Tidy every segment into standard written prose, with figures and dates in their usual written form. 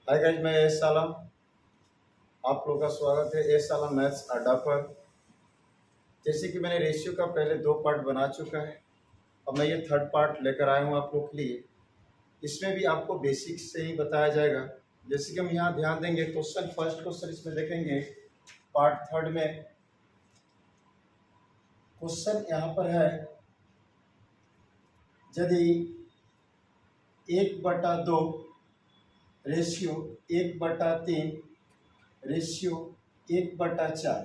Hi guys, मैं S Salam. आप लोगों का स्वागत है एस सालम मैथ्स अड्डा पर। जैसे कि मैंने रेशियो का पहले 2 पार्ट बना चुका है, अब मैं ये थर्ड पार्ट लेकर आया हूँ आप लोग के लिए। इसमें भी आपको बेसिक्स से ही बताया जाएगा। जैसे कि हम यहाँ ध्यान देंगे, फर्स्ट क्वेश्चन इसमें देखेंगे पार्ट थर्ड में। क्वेश्चन यहाँ पर है, यदि 1/2 रेशियो 1/3 रेशियो 1/4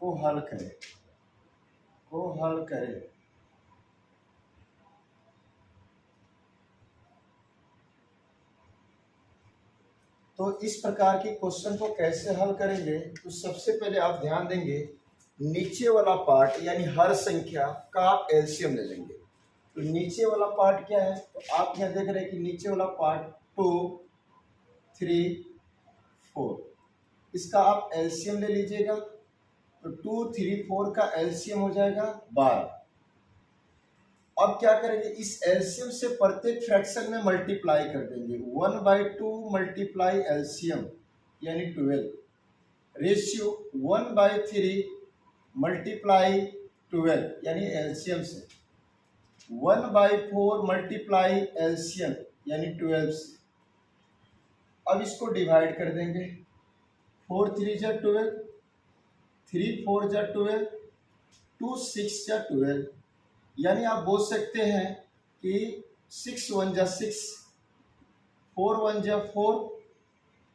को हल करें तो इस प्रकार के क्वेश्चन को कैसे हल करेंगे। तो सबसे पहले आप ध्यान देंगे, नीचे वाला पार्ट यानी हर संख्या का आप एलसीएम ले लेंगे। तो नीचे वाला पार्ट क्या है, तो आप यहाँ देख रहे हैं कि नीचे वाला पार्ट 2, 3, 4, इसका आप एलसीएम ले लीजिएगा। तो 2, 3, 4 का एलसीएम हो जाएगा 12। अब क्या करेंगे, इस एलसीएम से प्रत्येक फ्रैक्शन में मल्टीप्लाई कर देंगे। 1/2 मल्टीप्लाई एलसीएम यानी 12, रेशियो 1/3 मल्टीप्लाई 12 यानी एलसीएम से, 1/4 मल्टीप्लाई एलसीएम यानी 12 से। अब इसको डिवाइड कर देंगे। 4 3 जा 12, 3 4 जा 12, 2 6 जा 12, यानी आप बोल सकते हैं कि 6 1 जा 6, 4 1 जा 4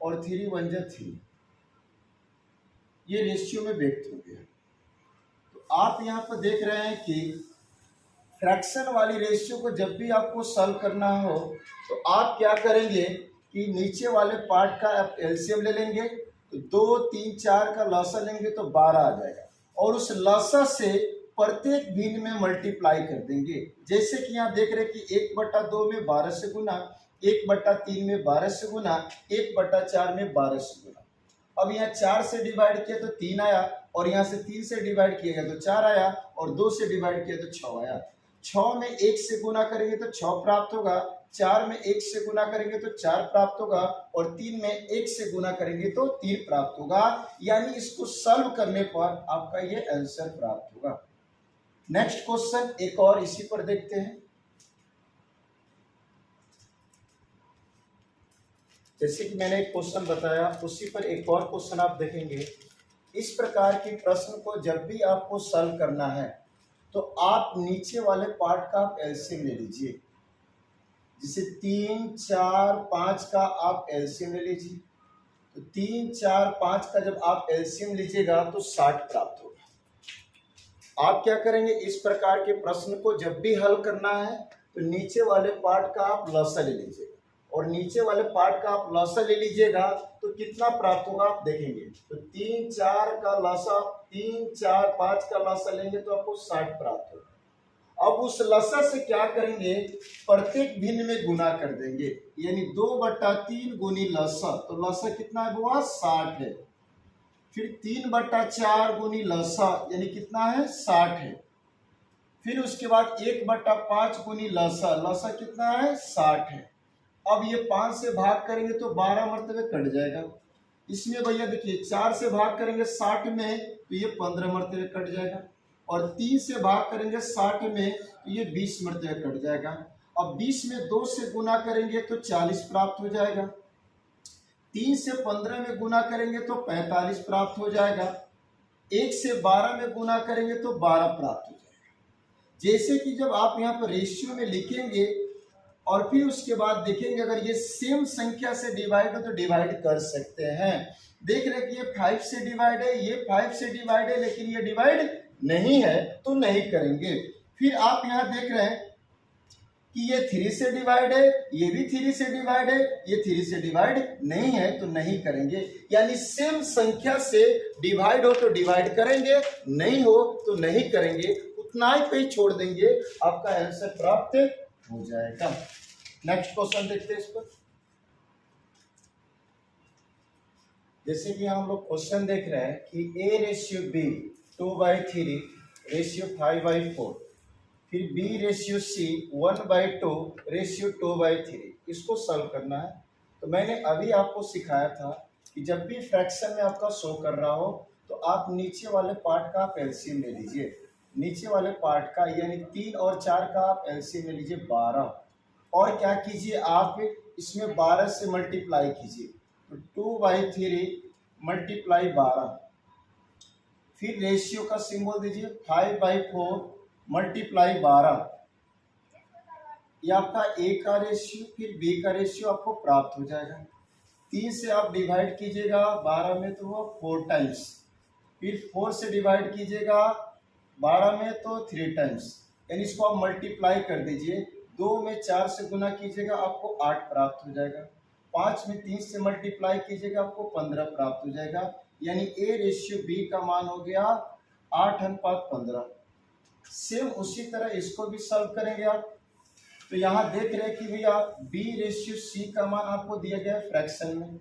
और 3 1 जा 3। ये रेशियो में व्यक्त हो गया। तो आप यहाँ पर देख रहे हैं कि फ्रैक्शन वाली रेशियो को जब भी आपको सॉल्व करना हो तो आप क्या करेंगे कि नीचे वाले पार्ट का आप एलसीएम ले लेंगे। तो 2 3 4 का लॉसा लेंगे तो 12 आ जाएगा, और उस लॉसा से प्रत्येक भिन्न में मल्टीप्लाई कर देंगे। जैसे कि यहाँ देख रहे हैं कि 1/2 में 12 से गुना, 1/3 में 12 से गुना, 1/4 में 12 से गुना। अब यहाँ 4 से डिवाइड किया तो 3 आया, और यहाँ से 3 से डिवाइड किया गया तो 4 आया, और 2 से डिवाइड किया तो 6 आया। 6 में 1 से गुना करेंगे तो 6 प्राप्त होगा, 4 में 1 से गुना करेंगे तो 4 प्राप्त होगा, और 3 में 1 से गुना करेंगे तो 3 प्राप्त होगा। यानी इसको सॉल्व करने पर आपका ये आंसर प्राप्त होगा। नेक्स्ट क्वेश्चन एक और इसी पर देखते हैं। जैसे कि मैंने एक क्वेश्चन बताया, उसी पर एक और क्वेश्चन आप देखेंगे। इस प्रकार के प्रश्न को जब भी आपको सॉल्व करना है तो आप नीचे वाले पार्ट का आप एलसीएम ले लीजिए। जैसे 3 4 5 का आप एलसीएम ले लीजिए। तो 3 4 5 का जब आप एलसीएम लीजिएगा तो 60 प्राप्त होगा। आप क्या करेंगे, इस प्रकार के प्रश्न को जब भी हल करना है तो नीचे वाले पार्ट का आप लॉसा ले लीजिएगा, और नीचे वाले पार्ट का आप लॉसा ले लीजिएगा तो कितना प्राप्त होगा आप देखेंगे। तो 3 4 का लॉसा, 3 4 5 का लॉसा लेंगे तो आपको 60 प्राप्त होगा। अब उस लॉसा से क्या करेंगे, प्रत्येक भिन्न में गुना कर देंगे, यानी 2/3 गुनी लॉसा। तो लॉसा कितना है बुआ, 60 है। फिर 3/4 गुनी लॉसा यानी कितना है, 60 है। फिर उसके बाद 1/5 गुनी लॉसा, लॉसा कितना है, 60 है। अब ये 5 से भाग करेंगे तो 12 मरतबे कट जाएगा। इसमें भैया देखिए 4 से भाग करेंगे 60 में तो ये 15 मरतबे कट जाएगा, और 3 से भाग करेंगे 60 में तो ये 20 मरतबे कट जाएगा। अब 20 में 2 से गुना करेंगे तो 40 प्राप्त हो जाएगा। 3 से 15 में गुना करेंगे तो 45 प्राप्त हो जाएगा। 1 से 12 में गुना करेंगे तो 12 प्राप्त हो जाएगा। जैसे कि जब आप यहाँ पर रेशियो में लिखेंगे और फिर उसके बाद देखेंगे अगर ये सेम संख्या से डिवाइड हो तो डिवाइड कर सकते हैं। देख रहे कि ये 5 से डिवाइड है, ये 5 से डिवाइड है, लेकिन ये डिवाइड नहीं है तो नहीं करेंगे। फिर आप यहाँ देख रहे हैं कि ये 3 से डिवाइड है, ये भी 3 से डिवाइड है, ये 3 से डिवाइड नहीं है तो नहीं करेंगे। यानी सेम संख्या से डिवाइड हो तो डिवाइड करेंगे, नहीं हो तो नहीं करेंगे, उतना ही पे छोड़ देंगे, आपका आंसर प्राप्त हो जाएगा। नेक्स्ट क्वेश्चन देखते हैं इस पर। जैसे कि हम लोग क्वेश्चन देख रहे हैं कि A रेशियो B 2/3 रेशियो 5/4, फिर B रेशियो C 1/2 रेशियो 2/3, इसको सॉल्व करना है। तो मैंने अभी आपको सिखाया था कि जब भी फ्रैक्शन में आपका शो कर रहा हो तो आप नीचे वाले पार्ट का आप एलसीएम ले लीजिए। नीचे वाले पार्ट का यानी 3 और 4 का आप एलसीएम ले लीजिए 12, और क्या कीजिए आप इसमें 12 से मल्टीप्लाई कीजिए, तो 2/3 मल्टीप्लाई 12, फिर रेशियो का सिंबल दीजिए 5/4 मल्टीप्लाई 12, ये आपका ए का रेशियो फिर बी का रेशियो आपको प्राप्त हो जाएगा। 3 से आप डिवाइड कीजिएगा 12 में तो वो 4 टाइम्स, फिर 4 से डिवाइड कीजिएगा 12 में तो 3 टाइम्स, यानी इसको आप मल्टीप्लाई कर दीजिए। 2 में 4 से गुना कीजिएगा आपको 8 प्राप्त हो जाएगा। 5 में 3 से मल्टीप्लाई कीजिएगा आपको 15 प्राप्त हो जाएगा, यानी ए रेशियो बी का मान हो गया 8:15। सेम उसी तरह इसको भी सॉल्व करेंगे आप। तो यहाँ देख रहे हैं कि भैया बी रेशियो सी का मान आपको दिया गया है फ्रैक्शन में,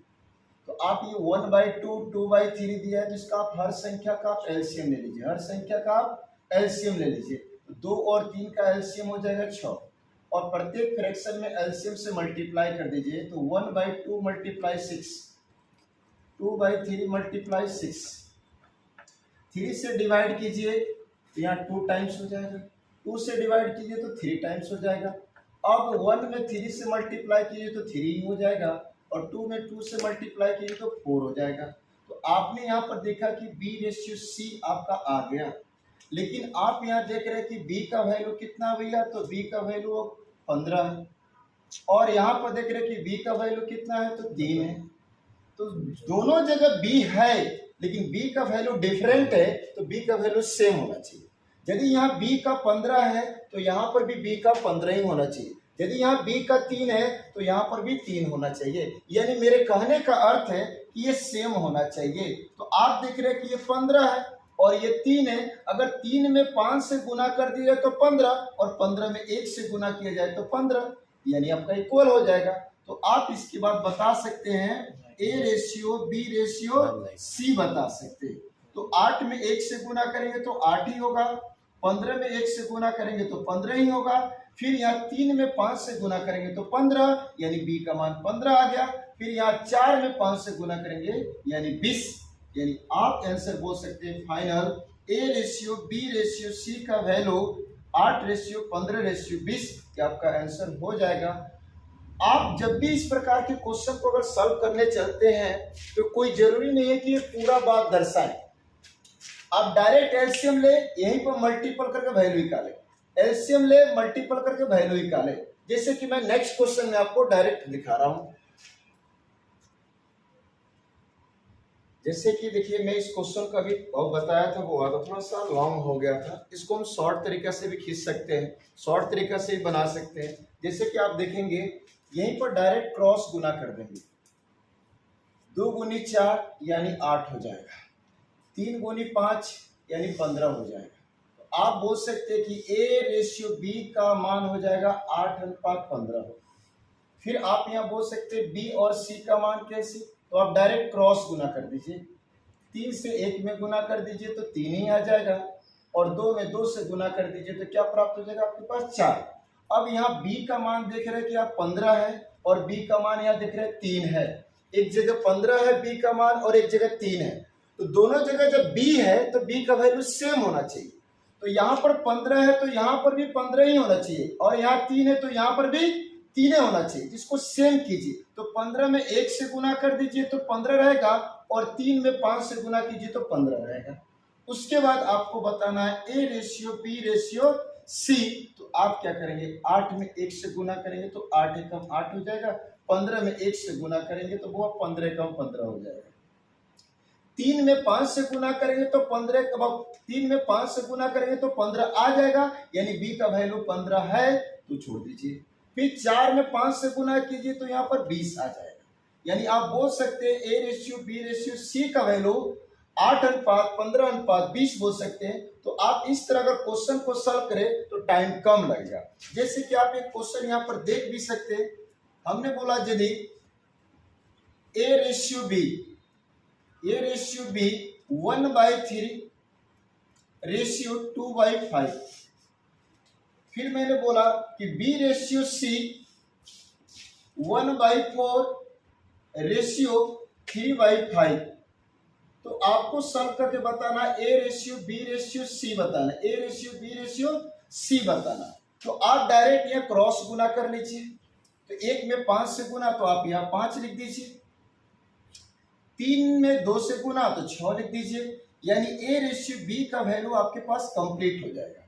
तो आप ये 1/2 2/3 दिया है, जिसका आप हर संख्या का आप एलसीएम ले लीजिए, हर संख्या का आप एलसीएम ले लीजिए। तो 2 और 3 का एलसीएम हो जाएगा 6, और प्रत्येक फ्रैक्शन में एलसीएम से मल्टीप्लाई कर दीजिए। तो 1/2 मल्टीप्लाई 6, 2/3 मल्टीप्लाई 6, 3 से डिवाइड कीजिए तो यहाँ 2 टाइम्स हो जाएगा, 2 से डिवाइड कीजिए तो 3 टाइम्स हो जाएगा। अब 1 में 3 से मल्टीप्लाई कीजिए तो 3 ही हो जाएगा, और 2 में 2 से मल्टीप्लाई कीजिए तो 4 हो जाएगा। तो आपने यहाँ पर देखा कि बी रेशियो सी आपका आ गया, लेकिन आप यहाँ देख रहे हैं कि बी का वैल्यू कितना भैया, तो बी का वैल्यू 15 है, और यहाँ पर देख रहे हैं कि बी का वैल्यू कितना है, तो 3 है। तो दोनों जगह बी है, लेकिन बी का वैल्यू डिफरेंट है, तो बी का वैल्यू सेम होना चाहिए। यदि यहाँ b का 15 है तो यहाँ पर भी b का 15 ही होना चाहिए। यदि यहाँ b का 3 है तो यहाँ पर भी 3 होना चाहिए, यानी मेरे कहने का अर्थ है कि ये सेम होना चाहिए। तो आप देख रहे हैं कि ये 15 है और ये 3 है। अगर 3 में 5 से गुना कर दिया जाए तो 15, और 15 में 1 से गुना किया जाए तो 15, यानी आपका इक्वल हो जाएगा। तो आप इसके बाद बता सकते हैं A ratio B ratio C बता सकते हैं। तो 8 में 1 से गुना करेंगे तो 8 ही होगा, 15 में 1 से गुना करेंगे तो 15 ही होगा, फिर यहाँ 3 में 5 से गुना करेंगे तो 15, यानी बी का मान 15 आ गया। फिर यहाँ 4 में 5 से गुना करेंगे यानी 20, यानी आप आंसर बोल सकते हैं final A ratio B ratio C का वैल्यू 8:15:20, ये आपका आंसर हो जाएगा। आप जब भी इस प्रकार के क्वेश्चन को अगर सॉल्व करने चलते हैं तो कोई जरूरी नहीं है कि ये पूरा बात दर्शाएं, आप डायरेक्ट एलसीएम ले, यहीं पर मल्टीपल करके वैल्यू निकाले, एलसीएम ले मल्टीपल करके वैल्यू निकाले। जैसे कि मैं नेक्स्ट क्वेश्चन में आपको डायरेक्ट दिखा रहा हूं। जैसे कि देखिए मैं इस क्वेश्चन का भी बताया था, वो तो थोड़ा सा लॉन्ग हो गया था, इसको हम शॉर्ट तरीका से भी खींच सकते हैं, शॉर्ट तरीका से भी बना सकते हैं। जैसे कि आप देखेंगे यहीं पर डायरेक्ट क्रॉस गुना कर देंगे, 2 गुनी 4 यानी 8 हो जाएगा, 3 गुनी 5 यानी 15 हो जाएगा। तो आप बोल सकते हैं कि ए रेशियो बी का मान हो जाएगा 8:15 हो। फिर आप यहाँ बोल सकते हैं बी और सी का मान कैसे, तो आप डायरेक्ट क्रॉस गुना कर दीजिए, 3 से 1 में गुना कर दीजिए तो 3 ही आ जाएगा, और 2 में 2 से गुना कर दीजिए तो क्या प्राप्त हो जाएगा आपके पास 4। अब यहाँ b का मान देख रहे हैं कि आप 15 है, और b का मान यहाँ देख रहे हैं 3 है, एक जगह 15 है b का मान और एक जगह 3 है, तो दोनों जगह जब b है तो b का वैल्यू सेम होना चाहिए। तो यहाँ पर 15 है तो यहाँ पर भी 15 ही होना चाहिए, और यहाँ 3 है तो यहाँ पर भी 3 होना चाहिए, जिसको सेम कीजिए। तो 15 में 1 से गुना कर दीजिए तो 15 रहेगा, और 3 में 5 से गुना कीजिए तो 15 रहेगा। उसके बाद आपको बताना है A ratio B ratio C, तो आप क्या करेंगे, 8 में 1 से गुना करेंगे तो 8 एकम 8 हो जाएगा, 15 में 1 से गुना करेंगे तो वो 15 एकम 15 हो जाएगा, 3 में 5 से गुना करेंगे तो 15, 3 में 5 से गुना करेंगे तो 15 आ जाएगा, यानी बी का वैल्यू 15 है तो छोड़ दीजिए। फिर 4 में 5 से गुना कीजिए तो यहाँ पर 20 आ जाएगा, यानी आप बोल सकते हैं A ratio B ratio C का वैल्यू 8:15:20 बोल सकते हैं। तो आप इस तरह का क्वेश्चन को सॉल्व करें तो टाइम कम लगेगा। जैसे कि आप एक क्वेश्चन यहाँ पर देख भी सकते हैं, हमने बोला यदि ए रेशियो बी 1/3 रेशियो 2/5, फिर मैंने बोला कि बी रेशियो सी 1/4 रेशियो 3/5। तो आपको सॉल्व करके बताना A ratio B ratio C बताना, A ratio B ratio C बताना। तो आप डायरेक्ट यहाँ क्रॉस गुना कर लीजिए, तो 1 में 5 से गुना तो आप यहाँ 5 लिख दीजिए, 3 में 2 से गुना तो 6 लिख दीजिए, यानी ए रेशियो बी का वैल्यू आपके पास कंप्लीट हो जाएगा।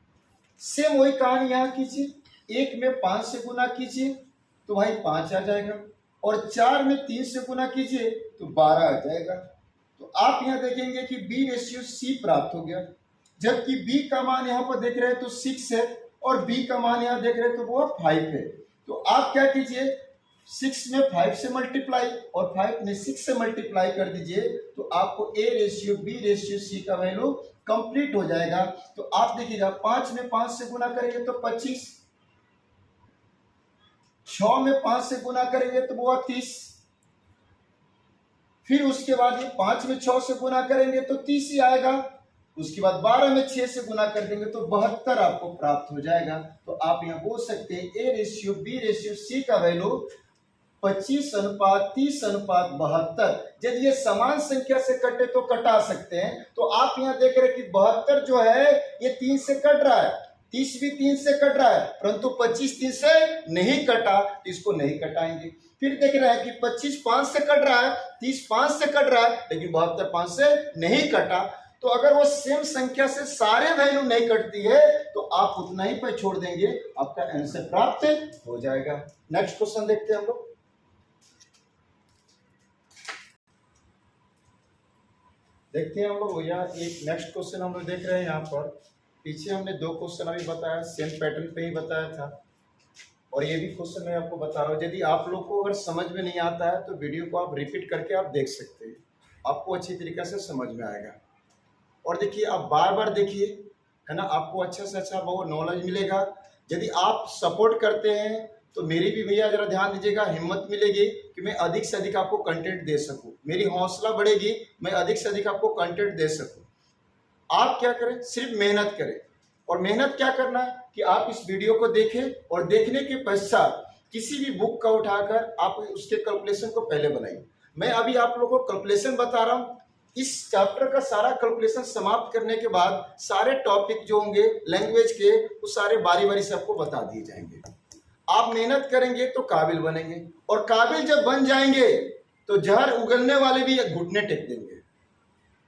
सेम वही कहानी यहाँ कीजिए, 1 में 5 से गुना कीजिए तो भाई 5 आ जाएगा, और 4 में 3 से गुना कीजिए तो 12 आ जाएगा। तो आप यहाँ देखेंगे कि बी रेशियो सी प्राप्त हो गया, जबकि बी का मान यहाँ पर देख रहे हैं तो 6 है, और बी का मान यहाँ देख रहे हैं तो वो 5 है। तो आप क्या कीजिए, 6 में 5 से मल्टीप्लाई और 5 में 6 से मल्टीप्लाई कर दीजिए, तो आपको A ratio B ratio C का वैल्यू कंप्लीट हो जाएगा। तो आप देखिएगा 5 में 5 से गुना करेंगे तो 25, 6 में 5 से गुना करेंगे तो वो 30, फिर उसके बाद ये 5 में 6 से गुना करेंगे तो 30 ही आएगा, उसके बाद 12 में 6 से गुना कर देंगे तो 72 आपको प्राप्त हो जाएगा। तो आप यहाँ बोल सकते हैं A ratio B ratio C का वैल्यू 25:30:72। यदि ये समान संख्या से कटे तो कटा सकते हैं, तो आप यहाँ देख रहे हैं कि 72 जो है ये 3 से कट रहा है, 30 भी 3 से कट रहा है, परंतु 25 3 से नहीं कटा, तो इसको नहीं कटाएंगे। फिर देख रहे हैं कि 25 5 से कट रहा है, 30 5 से कट रहा है, लेकिन 72 5 से नहीं कटा। तो अगर वो सेम संख्या से सारे वैल्यू नहीं कटती है तो आप उतना ही पर छोड़ देंगे, आपका आंसर प्राप्त हो जाएगा। नेक्स्ट क्वेश्चन देखते हैं हम लोग। देखते हैं हम लोग भैया, एक नेक्स्ट क्वेश्चन हम लोग देख रहे हैं। यहाँ पर पीछे हमने 2 क्वेश्चन अभी बताया, सेम पैटर्न पे ही बताया था, और ये भी क्वेश्चन मैं आपको बता रहा हूँ। यदि आप लोग को अगर समझ में नहीं आता है तो वीडियो को आप रिपीट करके आप देख सकते हैं, आपको अच्छी तरीके से समझ में आएगा। और देखिए आप बार बार देखिए, है ना, आपको अच्छा से अच्छा बहुत नॉलेज मिलेगा। यदि आप सपोर्ट करते हैं तो मेरी भी भैया जरा ध्यान दीजिएगा, हिम्मत मिलेगी कि मैं अधिक से अधिक आपको कंटेंट दे सकूं, मेरी हौसला बढ़ेगी, मैं अधिक से अधिक आपको कंटेंट दे सकूं। आप क्या करें, सिर्फ मेहनत करें। और मेहनत क्या करना है कि आप इस वीडियो को देखें, और देखने के पश्चात किसी भी बुक का उठाकर आप उसके कैलकुलेशन को पहले बनाइए। मैं अभी आप लोगों को कैलकुलेशन बता रहा हूँ, इस चैप्टर का सारा कैलकुलेशन समाप्त करने के बाद सारे टॉपिक जो होंगे लैंग्वेज के, वो सारे बारी बारी से आपको बता दिए जाएंगे। आप मेहनत करेंगे तो काबिल बनेंगे, और काबिल जब बन जाएंगे तो जहर उगलने वाले भी घुटने टेक देंगे।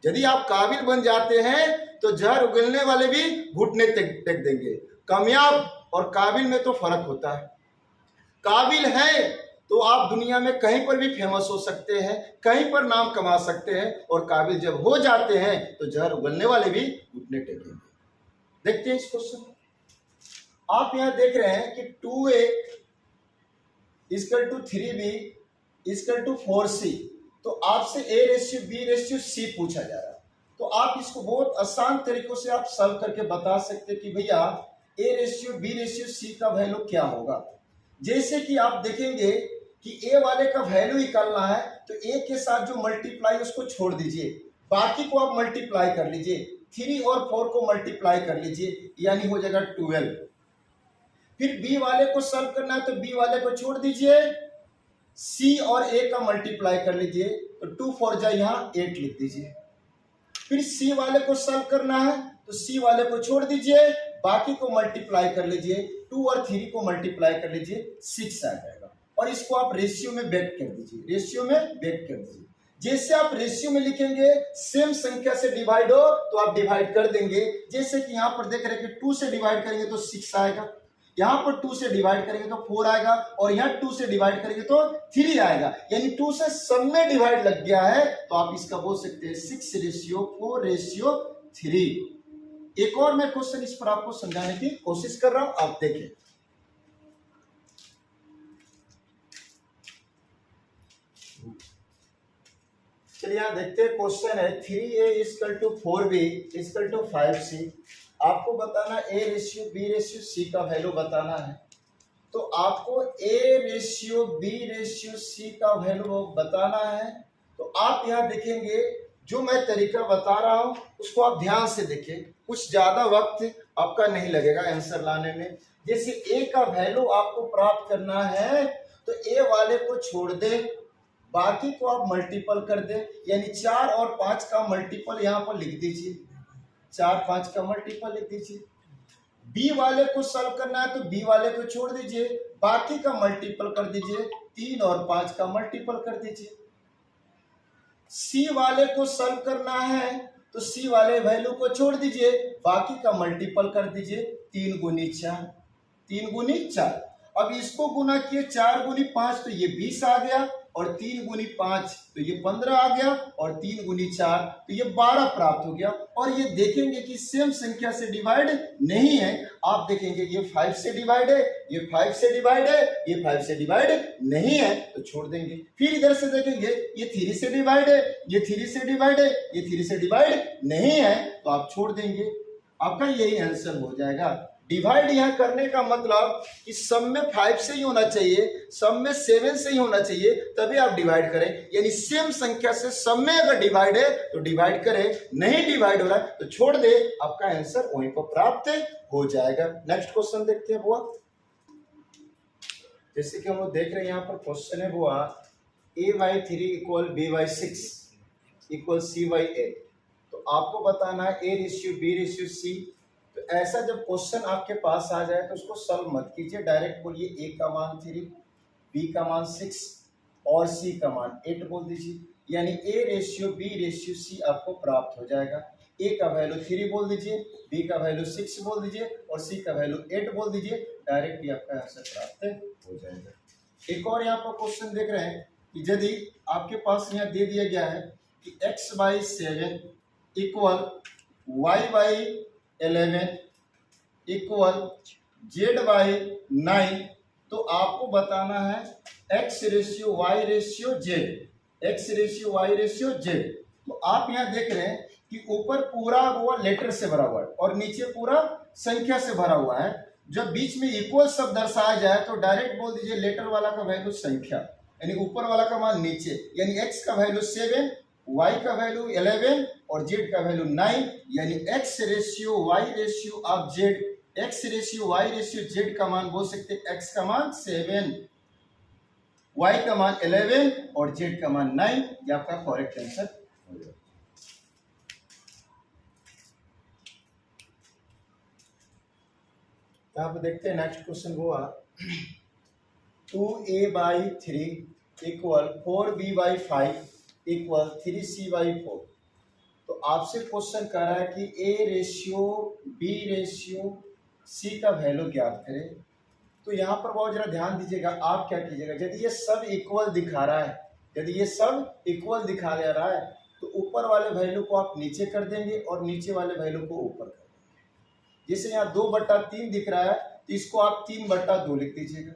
यदि आप काबिल बन जाते हैं तो जहर उगलने वाले भी घुटने टेक देंगे। कामयाब और काबिल में तो फर्क होता है। काबिल है तो आप दुनिया में कहीं पर भी फेमस हो सकते हैं, कहीं पर नाम कमा सकते हैं, और काबिल जब हो जाते हैं तो जहर उगलने वाले भी घुटने टेकेंगे। देखते हैं इस क्वेश्चन। आप यहां देख रहे हैं कि 2a = 3b = 4c। तो आपसे A ratio B ratio C पूछा जा रहा है, तो आप इसको बहुत आसान तरीकों से आप सॉल्व करके बता सकते कि भैया A ratio B ratio C का वैल्यू क्या होगा। जैसे कि आप देखेंगे कि ए वाले का वैल्यू निकालना है, तो ए के साथ जो मल्टीप्लाई उसको छोड़ दीजिए, बाकी को आप मल्टीप्लाई कर लीजिए, 3 और 4 को मल्टीप्लाई कर लीजिए, यानी हो जाएगा 12। फिर बी वाले को सॉल्व करना है तो बी वाले को छोड़ दीजिए, सी और ए का मल्टीप्लाई कर लीजिए, तो 2 4 जा यहाँ 8 लिख दीजिए। फिर सी वाले को सॉल्व करना है तो सी वाले को छोड़ दीजिए, बाकी को मल्टीप्लाई कर लीजिए, 2 और 3 को मल्टीप्लाई कर लीजिए, 6 आ जाएगा। और इसको आप रेशियो में बैक कर दीजिए, रेशियो में बैक कर दीजिए। जैसे आप रेशियो में लिखेंगे, सेम संख्या से डिवाइड हो तो आप डिवाइड कर देंगे। जैसे कि यहाँ पर देख रहे हैं कि 2 से डिवाइड करेंगे तो 6 आएगा, यहाँ पर 2 से डिवाइड करेंगे तो 4 आएगा, और यहाँ 2 से डिवाइड करेंगे तो 3 आएगा, यानी 2 से सब में डिवाइड लग गया है। तो आप इसका बोल सकते हैं 6:4:3। एक और मैं क्वेश्चन इस पर आपको समझाने की कोशिश कर रहा हूं, आप देखें। चलिए यहां देखते हैं, क्वेश्चन है 3a = 4b = 5c। आपको बताना A ratio B ratio C का वैल्यू बताना है। तो आपको A ratio B ratio C का वैल्यू बताना है। तो आप यहां देखेंगे, जो मैं तरीका बता रहा हूं उसको आप ध्यान से देखें, कुछ ज्यादा वक्त आपका नहीं लगेगा आंसर लाने में। जैसे ए का वैल्यू आपको प्राप्त करना है तो ए वाले को छोड़ दे, बाकी को आप मल्टीपल कर दें, यानी 4 और 5 का मल्टीपल यहाँ पर लिख दीजिए, 4 5 का मल्टीपल लिख दीजिए। बी वाले को सॉल्व करना है तो बी वाले को छोड़ दीजिए, बाकी का मल्टीपल कर दीजिए, 3 और 5 का मल्टीपल कर दीजिए। सी वाले को सॉल्व करना है तो सी वाले वैल्यू को छोड़ दीजिए, बाकी का मल्टीपल कर दीजिए, 3 गुनी 4, 3 गुनी 4। अब इसको गुना किए 4 गुनी 5 तो ये 20 आ गया, और 3 गुनी 5 तो ये 15 आ गया, और 3 गुनी 4 तो ये 12 प्राप्त हो गया। और ये देखेंगे कि सेम संख्या से डिवाइड नहीं है, आप देखेंगे ये 5 से डिवाइड है, ये 5 से डिवाइड है, ये 5 से डिवाइड नहीं है तो छोड़ देंगे। फिर इधर से देखेंगे ये 3 से डिवाइड है, ये 3 से डिवाइड है, ये 3 से डिवाइड नहीं है तो आप छोड़ देंगे। आपका यही आंसर हो जाएगा। डिवाइड यहाँ करने का मतलब कि सब में 5 से ही होना चाहिए, सब में 7 से ही होना चाहिए, तभी आप डिवाइड करें। यानी सेम संख्या से सब में अगर डिवाइड है तो डिवाइड करें, नहीं डिवाइड हो रहा है तो छोड़ दे, आपका आंसर वहीं पर प्राप्त हो जाएगा। नेक्स्ट क्वेश्चन देखते हैं बुआ। जैसे कि हम लोग देख रहे हैं यहाँ पर क्वेश्चन है बुआ, a/3 = b/6 = c/8। तो आपको बताना है a/b/c। तो ऐसा जब क्वेश्चन आपके पास आ जाए तो उसको सॉल्व मत कीजिए, डायरेक्ट बोलिए a का मान 3, b का मान 6 और c का मान 8 बोल दीजिए, यानी a/b/c आपको प्राप्त हो जाएगा। a का वैल्यू 3 बोल दीजिए, b का वैल्यू 6 बोल दीजिए और c का वैल्यू 8 बोल दीजिए, डायरेक्ट आपका आंसर प्राप्त हो जाएगा। एक और यहाँ पर क्वेश्चन देख रहे हैं कि यदि आपके पास यहाँ दे दिया गया है कि x/7 = y/11 = z/9, तो आपको बताना है x/y/z, x/y/z। तो आप यहाँ देख रहे हैं कि ऊपर पूरा वो लेटर से भरा हुआ है और नीचे पूरा संख्या से भरा हुआ है। जब बीच में इक्वल शब्द दर्शाया जाए तो डायरेक्ट बोल दीजिए लेटर वाला का वैल्यू संख्या, यानी ऊपर वाला का मान नीचे, यानी x का वैल्यू 7, y का वैल्यू 11 और z का वैल्यू 9, यानी x/y/z, x/y/z का मान बोल सकते हैं x का मान 7, y का मान 11 और z का मान 9। ये आपका करेक्ट आंसर हो जाएगा। यहाँ पे देखते हैं नेक्स्ट क्वेश्चन हुआ 2a/3 = 4b/5 = 3c/4। तो आपसे क्वेश्चन कर रहा है कि a/b/c का वैल्यू ज्ञात करें। तो यहाँ पर बहुत जरा ध्यान दीजिएगा, आप क्या कीजिएगा, यदि ये सब इक्वल दिखा रहा है, यदि ये सब इक्वल दिखा जा रहा है तो ऊपर वाले वैल्यू को आप नीचे कर देंगे और नीचे वाले वैल्यू को ऊपर कर देंगे। जैसे यहाँ 2/3 दिख रहा है तो इसको आप 3/2 लिख दीजिएगा,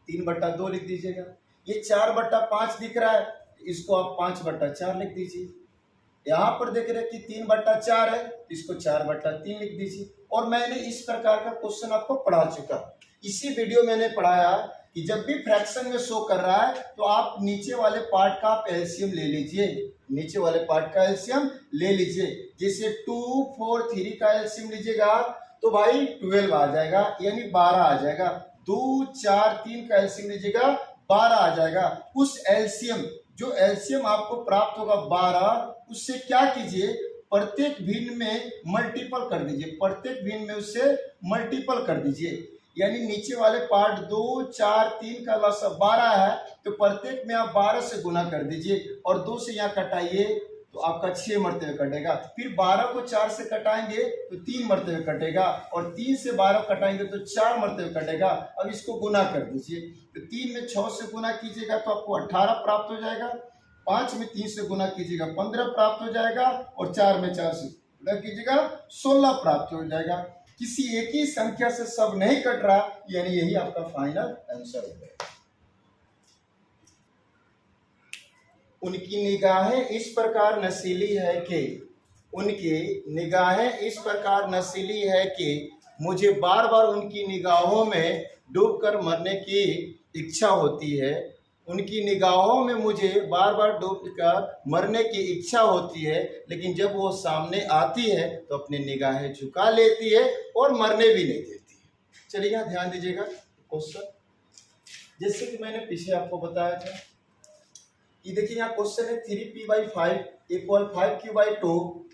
3/2 लिख दीजिएगा। ये 4/5 दिख रहा है, इसको आप 5/4 लिख दीजिए। यहाँ पर देख रहे हैं कि 3/4 है, इसको 4/3 लिख दीजिए। और मैंने इस प्रकार का क्वेश्चन आपको पढ़ा चुका, इसी वीडियो मैंने पढ़ाया कि जब भी फ्रैक्शन में शो कर रहा है तो आप नीचे वाले पार्ट का आप एलसीएम ले लीजिए, नीचे वाले पार्ट का एलसीएम ले लीजिए। जैसे 2 4 3 का एलसीएम लीजिएगा तो भाई 12 आ जाएगा, यानी 12 आ जाएगा। 2 4 3 का एलसीएम लीजिएगा 12 आ जाएगा। उस एलसीएम, जो एलसीएम आपको प्राप्त होगा 12, उससे क्या कीजिए, प्रत्येक भिन्न में मल्टीपल कर दीजिए, प्रत्येक भिन्न में उससे मल्टीपल कर दीजिए। यानी नीचे वाले पार्ट 2 4 3 का लसागु 12 है तो प्रत्येक में आप 12 से गुना कर दीजिए और 2 से यहाँ कटाइए तो आपका 6 मरतबे कटेगा। फिर 12 को 4 से कटाएंगे तो 3 मरतबे कटेगा और 3 से 12 कटाएंगे तो 4 मरतबे कटेगा। अब इसको गुना कर दीजिए, तो 3 में 6 से गुना कीजिएगा तो आपको 18 प्राप्त हो जाएगा, 5 में 3 से गुना कीजिएगा 15 प्राप्त हो जाएगा और 4 में 4 से गुना कीजिएगा 16 प्राप्त हो जाएगा। किसी एक ही संख्या से सब नहीं कट रहा, यानी यही आपका फाइनल आंसर हो जाएगा। उनकी निगाहें इस प्रकार नशीली है कि, उनकी निगाहें इस प्रकार नशीली है कि मुझे बार बार उनकी निगाहों में डूबकर मरने की इच्छा होती है। उनकी निगाहों में मुझे बार बार डूबकर मरने की इच्छा होती है, लेकिन जब वो सामने आती है तो अपनी निगाहें झुका लेती है और मरने भी नहीं देती है। चलिए ध्यान दीजिएगा क्वेश्चन, जैसे कि मैंने पीछे आपको बताया था ये देखिए यहाँ क्वेश्चन है 3p/5 equal 5q/2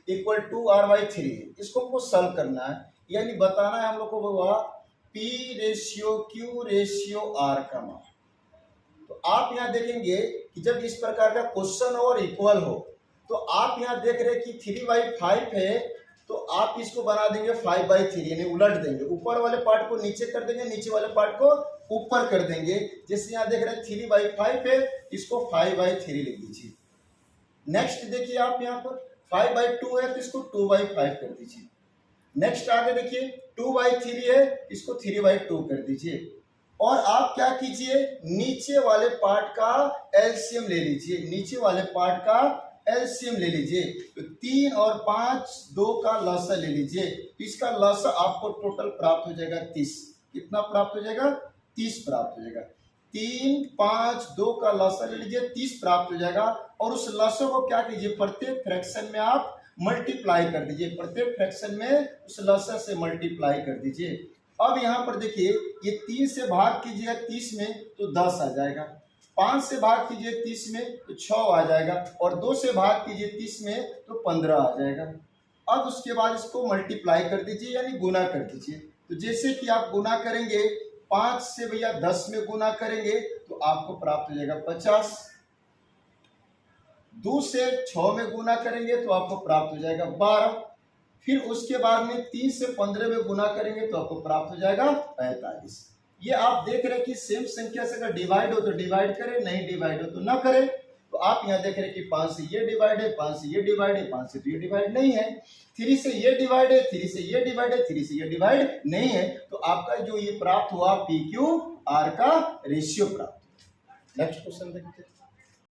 equal 2r/3 है। इसको हमको सॉल्व करना है, यानी बताना है हम लोग को हुआ p/q/r का मान। तो आप यहाँ देखेंगे कि जब इस प्रकार का क्वेश्चन हो और इक्वल हो तो आप यहाँ देख रहे हैं कि 3/5 है, तो आप इसको बना देंगे 5/3, यानी उलट देंगे, ऊपर वाले पार्ट को नीचे कर देंगे, नीचे वाले पार्ट को ऊपर कर देंगे। जैसे यहाँ देख रहे हैं 3/5 है, इसको 5/3 लिख दीजिए। नेक्स्ट देखिए आप यहाँ पर 5/2 है तो इसको 2/5 कर दीजिए। नेक्स्ट आगे देखिए 2/3 है, इसको 3/2 कर दीजिए। और आप क्या कीजिए, नीचे वाले पार्ट का एलसीएम ले लीजिए, नीचे वाले पार्ट का एलसीएम ले लीजिए। तो 3 और 5 2 का लसा ले लीजिए, इसका लसा आपको टोटल प्राप्त हो जाएगा 30। कितना प्राप्त हो जाएगा? 30 प्राप्त हो जाएगा। 3 5 2 का लसा ले लीजिए, 30 प्राप्त हो जाएगा। और उस लसा को क्या कीजिए, प्रत्येक फ्रैक्शन में आप मल्टीप्लाई कर दीजिए, प्रत्येक फ्रैक्शन में उस लसा से मल्टीप्लाई कर दीजिए। अब यहाँ पर देखिए ये 3 से भाग कीजिएगा 30 में तो 10 आ जाएगा, 5 से भाग कीजिए 30 में तो 6 आ जाएगा, और 2 से भाग कीजिए 30 में तो 15 आ जाएगा। अब उसके बाद इसको मल्टीप्लाई कर दीजिए, यानी गुना कर दीजिए। तो जैसे कि आप गुना करेंगे 5 से भैया 10 में गुना करेंगे तो आपको प्राप्त हो जाएगा 50। 2 से 6 में गुना करेंगे तो आपको प्राप्त हो जाएगा 12। फिर उसके बाद में 3 से 15 में गुना करेंगे तो आपको प्राप्त हो जाएगा 45। ये आप देख रहे हैं कि सेम संख्या से अगर डिवाइड हो तो डिवाइड करें, नहीं डिवाइड हो तो ना करें। तो आप यहाँ देख रहे हैं कि 5 से ये डिवाइड है, 5 से ये डिवाइड है, 5 से तो ये डिवाइड नहीं है, 3 से ये डिवाइड है, 3 से ये डिवाइड है, 3 से ये डिवाइड नहीं है। तो आपका जो ये प्राप्त हुआ PQR का रेशियो प्राप्त। नेक्स्ट क्वेश्चन देखते हैं।